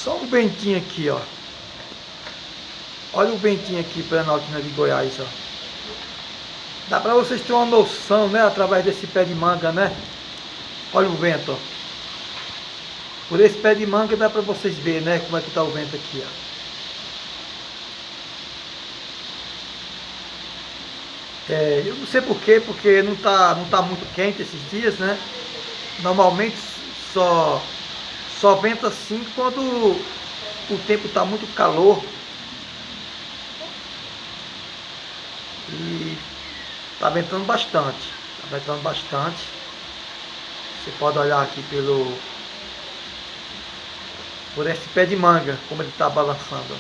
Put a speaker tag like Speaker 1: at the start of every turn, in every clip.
Speaker 1: Só um ventinho aqui, ó. Olha o ventinho aqui, Planaltina de Goiás, ó. Dá pra vocês terem uma noção, né? Através desse pé de manga, né? Olha o vento, ó. Por esse pé de manga dá pra vocês verem, né? Como é que tá o vento aqui, ó. Eu não sei porquê, porque não tá muito quente esses dias, né? Normalmente só venta assim quando o tempo tá muito calor. E tá ventando bastante. Tá ventando bastante. Você pode olhar aqui por esse pé de manga, como ele tá balançando.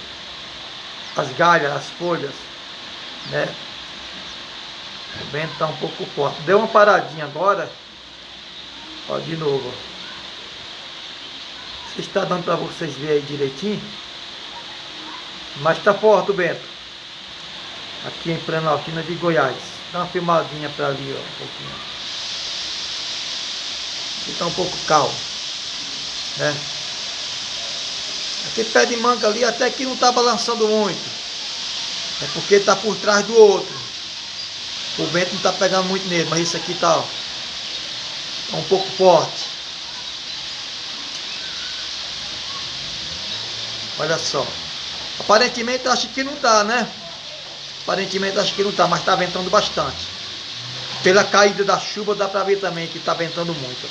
Speaker 1: As galhas, as folhas, né? O vento tá um pouco forte. Deu uma paradinha agora. Ó, de novo, ó. Se está dando para vocês verem aí direitinho. Mas tá forte o vento. Aqui em Planaltina de Goiás. Dá uma filmadinha para ali, ó, um pouquinho. Aqui tá um pouco calmo, né? Aquele pé de manga ali até que não tá balançando muito. É porque tá por trás do outro. O vento não tá pegando muito nele, mas isso aqui tá, ó, tá um pouco forte. Olha só. Aparentemente acho que não tá, né? Aparentemente acho que não tá, mas tá ventando bastante. Pela caída da chuva dá pra ver também que tá ventando muito.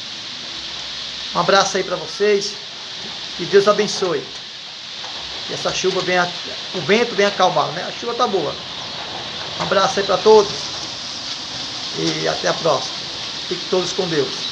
Speaker 1: Um abraço aí pra vocês. Que Deus abençoe. Que essa chuva venha, o vento venha acalmar, né? A chuva tá boa. Um abraço aí pra todos. E até a próxima. Fiquem todos com Deus.